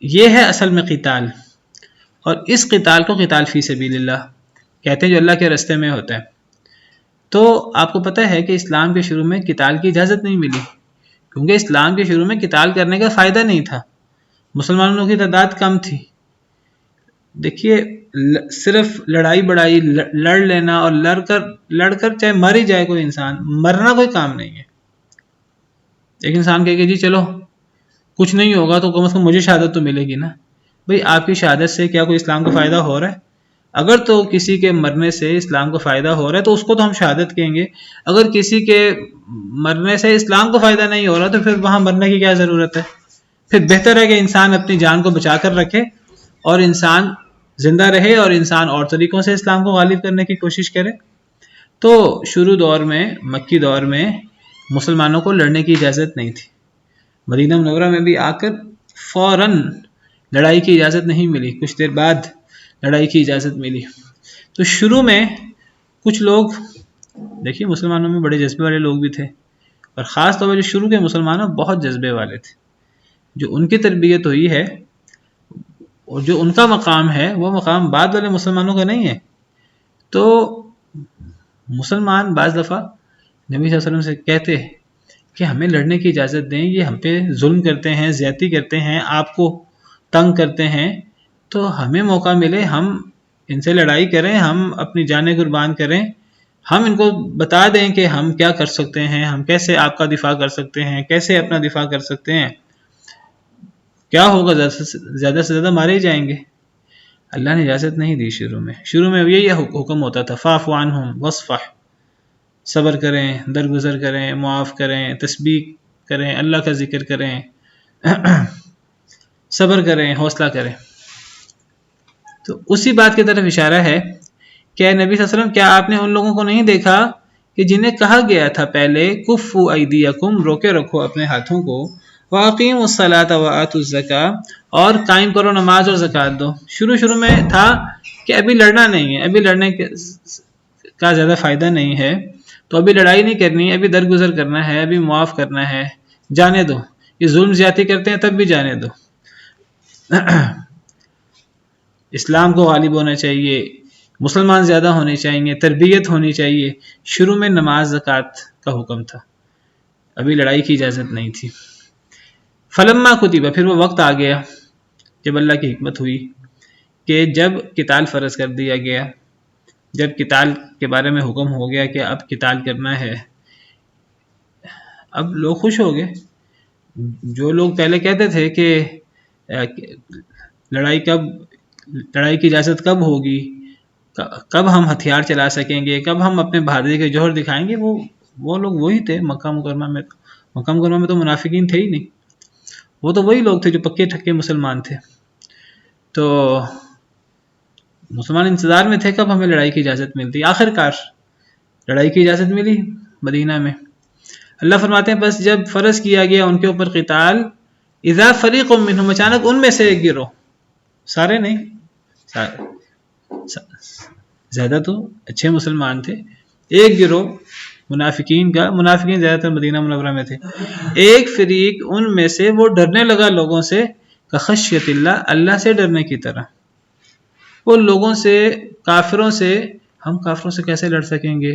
یہ ہے اصل میں قتال۔ اور اس قتال کو قتال فی سبیل اللہ کہتے ہیں، جو اللہ کے راستے میں ہوتا ہے۔ تو آپ کو پتہ ہے کہ اسلام کے شروع میں قتال کی اجازت نہیں ملی، کیونکہ اسلام کے شروع میں قتال کرنے کا فائدہ نہیں تھا، مسلمانوں کی تعداد کم تھی۔ دیکھیے صرف لڑائی بڑائی لڑ لینا اور لڑ کر چاہے مر ہی جائے کوئی انسان، مرنا کوئی کام نہیں ہے۔ ایک انسان کہے کہ جی چلو کچھ نہیں ہوگا تو کم از کم مجھے شہادت تو ملے گی نا۔ بھئی آپ کی شہادت سے کیا کوئی اسلام کو فائدہ ہو رہا ہے؟ اگر تو کسی کے مرنے سے اسلام کو فائدہ ہو رہا ہے تو اس کو تو ہم شہادت کہیں گے، اگر کسی کے مرنے سے اسلام کو فائدہ نہیں ہو رہا تو پھر وہاں مرنے کی کیا ضرورت ہے؟ پھر بہتر ہے کہ انسان اپنی جان کو بچا کر رکھے اور انسان زندہ رہے اور انسان اور طریقوں سے اسلام کو غالب کرنے کی کوشش کرے۔ تو شروع دور میں، مکی دور میں مسلمانوں کو لڑنے کی اجازت نہیں تھی، مدینہ منورہ میں بھی آ کر فوراً لڑائی کی اجازت نہیں ملی، کچھ دیر بعد لڑائی کی اجازت ملی۔ تو شروع میں کچھ لوگ، دیکھیے مسلمانوں میں بڑے جذبے والے لوگ بھی تھے، اور خاص طور پر جو شروع کے مسلمانوں بہت جذبے والے تھے، جو ان کی تربیت ہوئی ہے اور جو ان کا مقام ہے وہ مقام بعد والے مسلمانوں کا نہیں ہے۔ تو مسلمان بعض دفعہ نبی صلی اللہ علیہ وسلم سے کہتے ہیں کہ ہمیں لڑنے کی اجازت دیں، یہ ہم پہ ظلم کرتے ہیں، زیادتی کرتے ہیں، آپ کو تنگ کرتے ہیں، تو ہمیں موقع ملے ہم ان سے لڑائی کریں، ہم اپنی جانیں قربان کریں، ہم ان کو بتا دیں کہ ہم کیا کر سکتے ہیں، ہم کیسے آپ کا دفاع کر سکتے ہیں، کیسے اپنا دفاع کر سکتے ہیں، کیا ہوگا زیادہ سے زیادہ مارے ہی جائیں گے۔ اللہ نے اجازت نہیں دی شروع میں یہی حکم ہوتا تھا، فاعف عنہم واصفح، صبر کریں، درگزر کریں، معاف کریں، تسبیح کریں، اللہ کا ذکر کریں، صبر کریں، حوصلہ کریں۔ تو اسی بات کی طرف اشارہ ہے کہ اے نبی صلی اللہ علیہ وسلم، کیا آپ نے ان لوگوں کو نہیں دیکھا کہ جنہیں کہا گیا تھا پہلے کفوا ایدیکم، روکے رکھو اپنے ہاتھوں کو، واقیموا الصلاۃ وآتوا الزکاۃ، اور قائم کرو نماز اور زکوٰۃ دو۔ شروع میں تھا کہ ابھی لڑنا نہیں ہے، ابھی لڑنے کا زیادہ فائدہ نہیں ہے، تو ابھی لڑائی نہیں کرنی، ابھی درگزر کرنا ہے، ابھی معاف کرنا ہے، جانے دو، یہ ظلم زیادتی کرتے ہیں تب بھی جانے دو۔ اسلام کو غالب ہونا چاہیے، مسلمان زیادہ ہونے چاہیے، تربیت ہونی چاہیے۔ شروع میں نماز زکوٰۃ کا حکم تھا، ابھی لڑائی کی اجازت نہیں تھی۔ فلما کتب، پھر وہ وقت آ گیا جب اللہ کی حکمت ہوئی کہ جب قتال فرض کر دیا گیا، جب قتال کے بارے میں حکم ہو گیا کہ اب قتال کرنا ہے، اب لوگ خوش ہو گئے۔ جو لوگ پہلے کہتے تھے کہ لڑائی کی اجازت کب ہوگی، کب ہم ہتھیار چلا سکیں گے، کب ہم اپنے بہادری کے جوہر دکھائیں گے، وہ لوگ وہی تھے مکہ مکرمہ میں تو منافقین تھے ہی نہیں، وہ تو وہی لوگ تھے جو پکے ٹھکے مسلمان تھے۔ تو مسلمان انتظار میں تھے کب ہمیں لڑائی کی اجازت ملتی۔ آخر کار لڑائی کی اجازت ملی مدینہ میں۔ اللہ فرماتے ہیں بس جب فرض کیا گیا ان کے اوپر قتال، اذا فریق منہم، اچانک ان میں سے ایک گروہ، سارے نہیں، زیادہ تو اچھے مسلمان تھے، ایک گروہ منافقین زیادہ تر مدینہ منورہ میں تھے، ایک فریق ان میں سے وہ ڈرنے لگا لوگوں سے، کخشیت اللہ، اللہ سے ڈرنے کی طرح۔ وہ لوگوں سے، کافروں سے، ہم کافروں سے کیسے لڑ سکیں گے،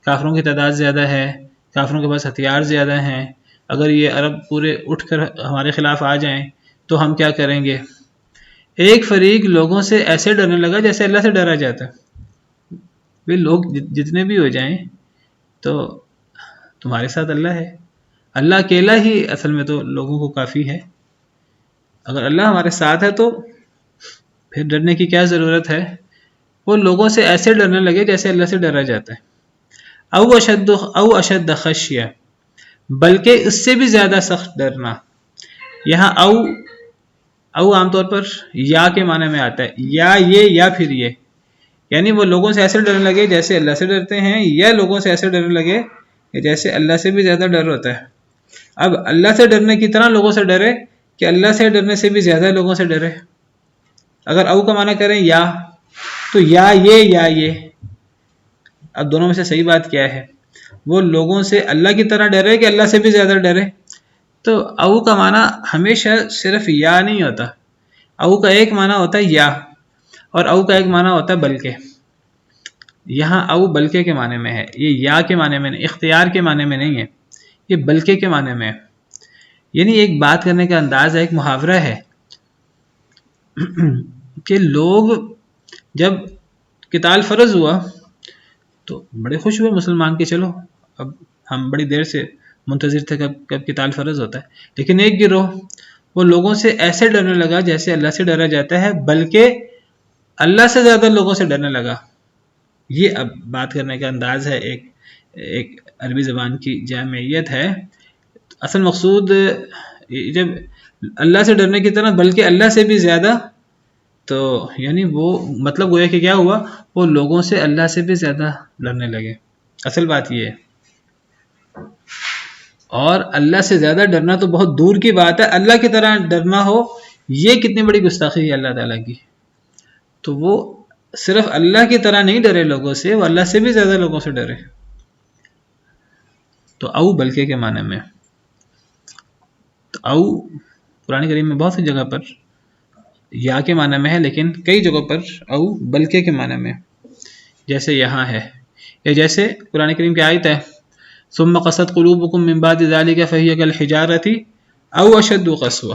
کافروں کی تعداد زیادہ ہے، کافروں کے پاس ہتھیار زیادہ ہیں، اگر یہ عرب پورے اٹھ کر ہمارے خلاف آ جائیں تو ہم کیا کریں گے۔ ایک فریق لوگوں سے ایسے ڈرنے لگا جیسے اللہ سے ڈرا جاتا ہے۔ وہ لوگ جتنے بھی ہو جائیں تو تمہارے ساتھ اللہ ہے، اللہ اکیلا ہی اصل میں تو لوگوں کو کافی ہے۔ اگر اللہ ہمارے ساتھ ہے تو پھر ڈرنے کی کیا ضرورت ہے؟ وہ لوگوں سے ایسے ڈرنے لگے جیسے اللہ سے ڈرا جاتا ہے. او اشد خشیہ، بلکہ اس سے بھی زیادہ سخت ڈرنا. یہاں او عام طور پر یا کے معنی میں آتا ہے، یا یہ یا پھر یہ، یعنی وہ لوگوں سے ایسے ڈرنے لگے جیسے اللہ سے ڈرتے ہیں، یا لوگوں سے ایسے ڈرنے لگے کہ جیسے اللہ سے بھی زیادہ ڈر ہوتا ہے. اب اللہ سے ڈرنے کی طرح لوگوں سے ڈرے کہ اللہ سے ڈرنے سے بھی زیادہ لوگوں سے ڈرے. اگر او کا معنی کریں یا، تو یا یہ. اب دونوں میں سے صحیح بات کیا ہے؟ وہ لوگوں سے اللہ کی طرح ڈرے کہ اللہ سے بھی زیادہ ڈرے. تو او کا معنی ہمیشہ صرف یا نہیں ہوتا. او کا ایک معنی ہوتا ہے یا، اور او کا ایک معنی ہوتا ہے بلکہ. یہاں او بلکہ کے معنی میں ہے، یہ یا کے معنی میں نہیں، اختیار کے معنی میں نہیں ہے، یہ بلکہ کے معنی میں ہے. یعنی ایک بات کرنے کا انداز ہے، ایک محاورہ ہے کہ لوگ جب قتال فرض ہوا تو بڑے خوش ہوئے مسلمان کہ چلو اب ہم بڑی دیر سے منتظر تھے کب قتال فرض ہوتا ہے. لیکن ایک گروہ وہ لوگوں سے ایسے ڈرنے لگا جیسے اللہ سے ڈرا جاتا ہے، بلکہ اللہ سے زیادہ لوگوں سے ڈرنے لگا. یہ اب بات کرنے کا انداز ہے، ایک عربی زبان کی جامعیت ہے. اصل مقصود جب اللہ سے ڈرنے کی طرح بلکہ اللہ سے بھی زیادہ، تو یعنی وہ مطلب گویا کہ کیا ہوا، وہ لوگوں سے اللہ سے بھی زیادہ ڈرنے لگے. اصل بات یہ ہے. اور اللہ سے زیادہ ڈرنا تو بہت دور کی بات ہے، اللہ کی طرح ڈرنا ہو، یہ کتنی بڑی گستاخی ہے اللہ تعالیٰ کی. تو وہ صرف اللہ کی طرح نہیں ڈرے لوگوں سے، وہ اللہ سے بھی زیادہ لوگوں سے ڈرے. تو او بلکہ کے معنی میں. تو او قرآن کریم میں بہت سی جگہ پر یا کے معنی میں ہے، لیکن کئی جگہوں پر او بلکہ کے معنی میں، جیسے یہاں ہے، یا جیسے قرآن کریم کی آیت ہے ثم قست قلوبکم من بعد ذلک فہی کالحجارۃ او اشد قسوہ.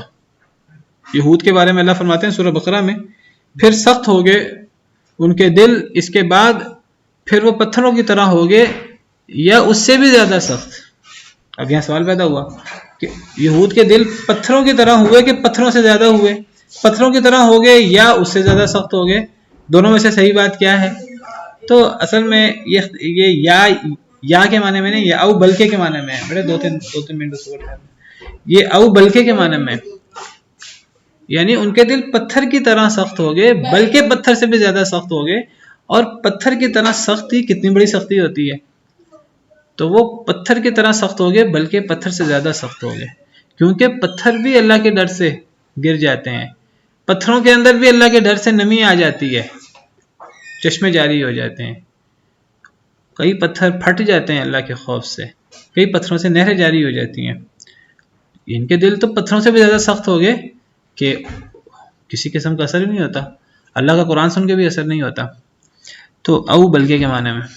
یہود کے بارے میں اللہ فرماتے ہیں سورہ بقرہ میں، پھر سخت ہو گئے ان کے دل اس کے بعد، پھر وہ پتھروں کی طرح ہو گئے یا اس سے بھی زیادہ سخت. اب یہاں سوال پیدا ہوا کہ یہود کے دل پتھروں کی طرح ہوئے کہ پتھروں سے زیادہ ہوئے، پتھروں کی طرح ہو گئے یا اس سے زیادہ سخت ہو گئے؟ دونوں میں سے صحیح بات کیا ہے؟ تو اصل میں یہ یا کے معنی میں نہیں، یہ او بلکہ کے معنی میں ہے. میرے دو تین منٹ یہ او بلکہ کے معنی میں، یعنی ان کے دل پتھر کی طرح سخت ہو گئے، بلکہ پتھر سے بھی زیادہ سخت ہو گئے. اور پتھر کی طرح سختی کتنی بڑی سختی ہوتی ہے؟ تو وہ پتھر کی طرح سخت ہو گئے بلکہ پتھر سے زیادہ سخت ہو گئے، کیونکہ پتھر بھی اللہ کے ڈر سے گر جاتے ہیں. پتھروں کے اندر بھی اللہ کے ڈر سے نمی آ جاتی ہے، چشمے جاری ہو جاتے ہیں. کئی پتھر پھٹ جاتے ہیں اللہ کے خوف سے، کئی پتھروں سے نہریں جاری ہو جاتی ہیں. ان کے دل تو پتھروں سے بھی زیادہ سخت ہو گئے کہ کسی قسم کا اثر ہی نہیں ہوتا، اللہ کا قرآن سن کے بھی اثر نہیں ہوتا. تو او بلکہ کے معنی میں.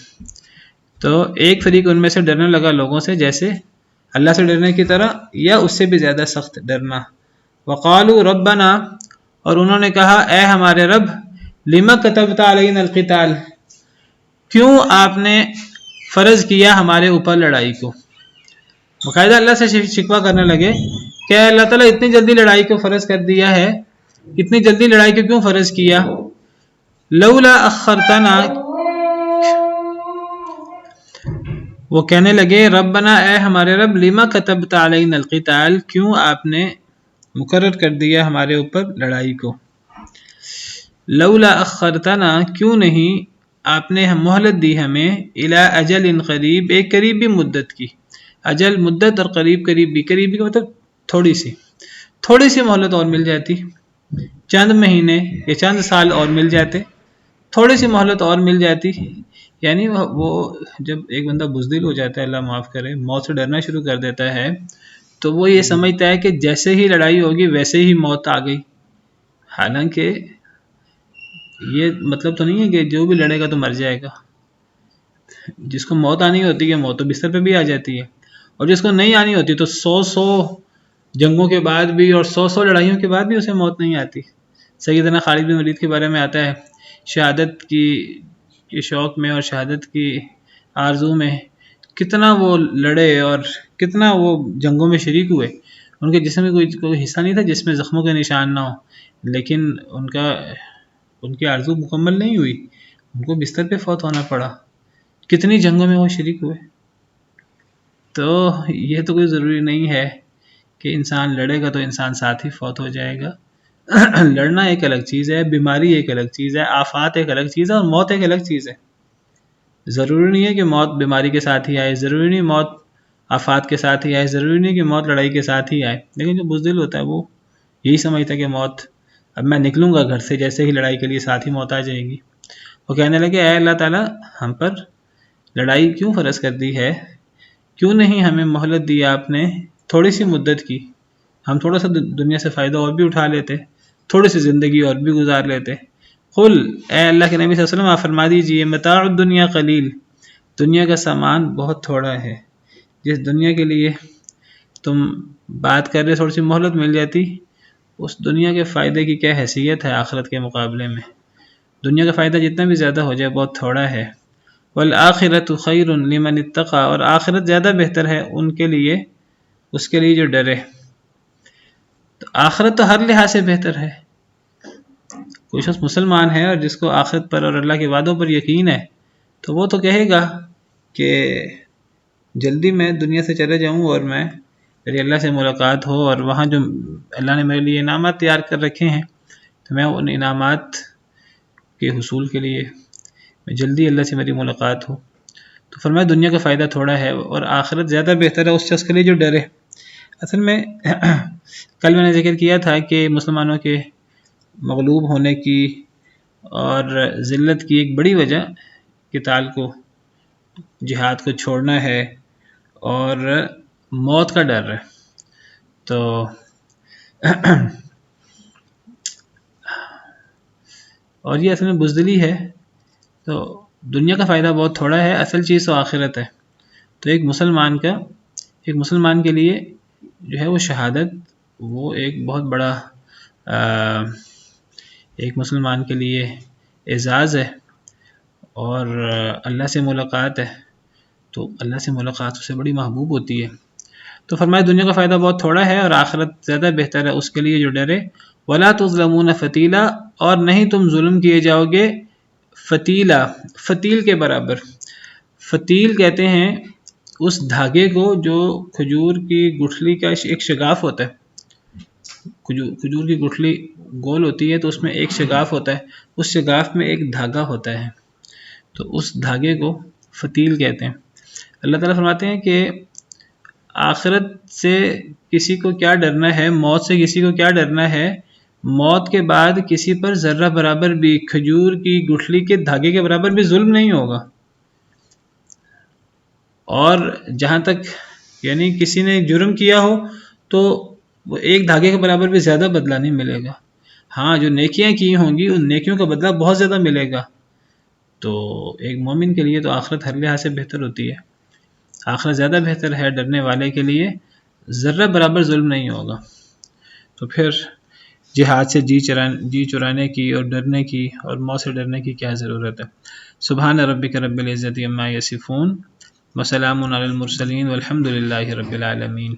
تو ایک فریق ان میں سے ڈرنے لگا لوگوں سے جیسے اللہ سے ڈرنے کی طرح یا اس سے بھی زیادہ سخت ڈرنا. وقالوا ربنا، اور انہوں نے کہا اے ہمارے رب، لما کتبت علینا القتال، کیوں آپ نے فرض کیا ہمارے اوپر لڑائی کو. باقاعدہ اللہ سے شکوہ کرنے لگے کہ اللہ تعالیٰ اتنی جلدی لڑائی کو فرض کر دیا ہے، اتنی جلدی لڑائی کو کیوں فرض کیا؟ لولا اخرتنا، وہ کہنے لگے ربنا اے ہمارے رب، لما کتبت علینا القتال، کیوں آپ نے مقرر کر دیا ہمارے اوپر لڑائی کو. لولا اخرتنا، کیوں نہیں آپ نے مہلت دی ہمیں، الی اجل قریب، ایک قریبی مدت کی. اجل مدت اور قریبی کا مطلب تھوڑی سی مہلت اور مل جاتی، چند مہینے یا چند سال اور مل جاتے، تھوڑی سی مہلت اور مل جاتی. یعنی وہ جب ایک بندہ بزدل ہو جاتا ہے، اللہ معاف کرے، موت سے ڈرنا شروع کر دیتا ہے، تو وہ یہ سمجھتا ہے کہ جیسے ہی لڑائی ہوگی ویسے ہی موت آ گئی. حالانکہ یہ مطلب تو نہیں ہے کہ جو بھی لڑے گا تو مر جائے گا. جس کو موت آنی ہوتی ہے موت تو بستر پہ بھی آ جاتی ہے، اور جس کو نہیں آنی ہوتی تو 100 جنگوں کے بعد بھی اور 100 لڑائیوں کے بعد بھی اسے موت نہیں آتی. سیدنا خالد بن ولید کے بارے میں آتا ہے، شہادت کی شوق میں اور شہادت کی آرزو میں کتنا وہ لڑے اور کتنا وہ جنگوں میں شریک ہوئے. ان کے جسم میں کوئی حصہ نہیں تھا جس میں زخموں کے نشان نہ ہو، لیکن ان کی آرزو مکمل نہیں ہوئی، ان کو بستر پہ فوت ہونا پڑا۔ کتنی جنگوں میں وہ شریک ہوئے۔ تو یہ تو کوئی ضروری نہیں ہے کہ انسان لڑے گا تو انسان ساتھ ہی فوت ہو جائے گا۔ لڑنا ایک الگ چیز ہے، بیماری ایک الگ چیز ہے، آفات ایک الگ چیز ہے، اور موت ایک الگ چیز ہے۔ ضروری نہیں ہے کہ موت بیماری کے ساتھ ہی آئے، ضروری نہیں موت آفات کے ساتھ ہی آئے، ضروری نہیں کہ موت لڑائی کے ساتھ ہی آئے۔ لیکن جو بزدل ہوتا ہے وہ یہی سمجھتا ہے کہ موت، اب میں نکلوں گا گھر سے جیسے ہی لڑائی کے لیے ساتھ ہی موت آ جائے گی۔ وہ کہنے لگے اے اللہ تعالیٰ، ہم پر لڑائی کیوں فرض کر دی ہے؟ کیوں نہیں ہمیں مہلت دی آپ نے تھوڑی سی مدت کی؟ ہم تھوڑا سا دنیا سے فائدہ اور بھی اٹھا لیتے، تھوڑی سی زندگی اور بھی گزار لیتے۔ قل، اے اللہ کے نبی صلی اللہ علیہ وسلم آپ فرما دیجئے، متاع الدنیا قلیل، دنیا کا سامان بہت تھوڑا ہے۔ جس دنیا کے لیے تم بات کر رہے تھوڑی سی مہلت مل جاتی، اس دنیا کے فائدے کی کیا حیثیت ہے آخرت کے مقابلے میں؟ دنیا کا فائدہ جتنا بھی زیادہ ہو جائے بہت تھوڑا ہے۔ والآخرۃ خیر لمن اتقى، اور آخرت زیادہ بہتر ہے ان کے لیے، اس کے لیے جو ڈرے۔ تو آخرت تو ہر لحاظ سے بہتر ہے۔ کوئی شخص مسلمان ہے اور جس کو آخرت پر اور اللہ کے وعدوں پر یقین ہے تو وہ تو کہے گا کہ جلدی میں دنیا سے چلے جاؤں اور میری اللہ سے ملاقات ہو، اور وہاں جو اللہ نے میرے لیے انعامات تیار کر رکھے ہیں تو میں ان انعامات کے حصول کے لیے میں جلدی اللہ سے میری ملاقات ہو۔ تو فرمایا دنیا کا فائدہ تھوڑا ہے اور آخرت زیادہ بہتر ہے اس شخص کے لیے جو ڈرے۔ اصل میں کل میں نے ذکر کیا تھا کہ مسلمانوں کے مغلوب ہونے کی اور ذلت کی ایک بڑی وجہ قتال کو، جہاد کو چھوڑنا ہے اور موت کا ڈر ہے۔ تو اور یہ اصل میں بزدلی ہے۔ تو دنیا کا فائدہ بہت تھوڑا ہے، اصل چیز تو آخرت ہے۔ تو ایک مسلمان کے لیے جو ہے وہ شہادت، وہ ایک بہت بڑا ایک مسلمان کے لیے اعزاز ہے، اور اللہ سے ملاقات ہے، تو اللہ سے ملاقات اس سے بڑی محبوب ہوتی ہے۔ تو فرمایا دنیا کا فائدہ بہت تھوڑا ہے اور آخرت زیادہ بہتر ہے اس کے لیے جو ڈرے۔ وَلَا تُظْلَمُونَ فَتِيلًا، اور نہیں تم ظلم کیے جاؤ گے فتیلہ، فتیل کے برابر۔ فتیل کہتے ہیں اس دھاگے کو جو کھجور کی گٹھلی کا ایک شگاف ہوتا ہے۔ کھجور کی گٹھلی گول ہوتی ہے تو اس میں ایک شگاف ہوتا ہے، اس شگاف میں ایک دھاگا ہوتا ہے، تو اس دھاگے کو فتیل کہتے ہیں۔ اللہ تعالیٰ فرماتے ہیں کہ آخرت سے کسی کو کیا ڈرنا ہے، موت سے کسی کو کیا ڈرنا ہے، موت کے بعد کسی پر ذرہ برابر بھی، کھجور کی گٹھلی کے دھاگے کے برابر بھی ظلم نہیں ہوگا، اور جہاں تک یعنی کسی نے جرم کیا ہو تو وہ ایک دھاگے کے برابر بھی زیادہ بدلہ نہیں ملے گا۔ ہاں جو نیکیاں کی ہوں گی ان نیکیوں کا بدلہ بہت زیادہ ملے گا۔ تو ایک مومن کے لیے تو آخرت ہر لحاظ سے بہتر ہوتی ہے، آخرت زیادہ بہتر ہے، ڈرنے والے کے لیے ذرہ برابر ظلم نہیں ہوگا۔ تو پھر جہاد سے جی چرانے کی اور ڈرنے کی اور موت سے ڈرنے کی کیا ضرورت ہے؟ سبحان ربک رب العزت عما یصفون وسلام علی المرسلین والحمد للہ رب العالمین۔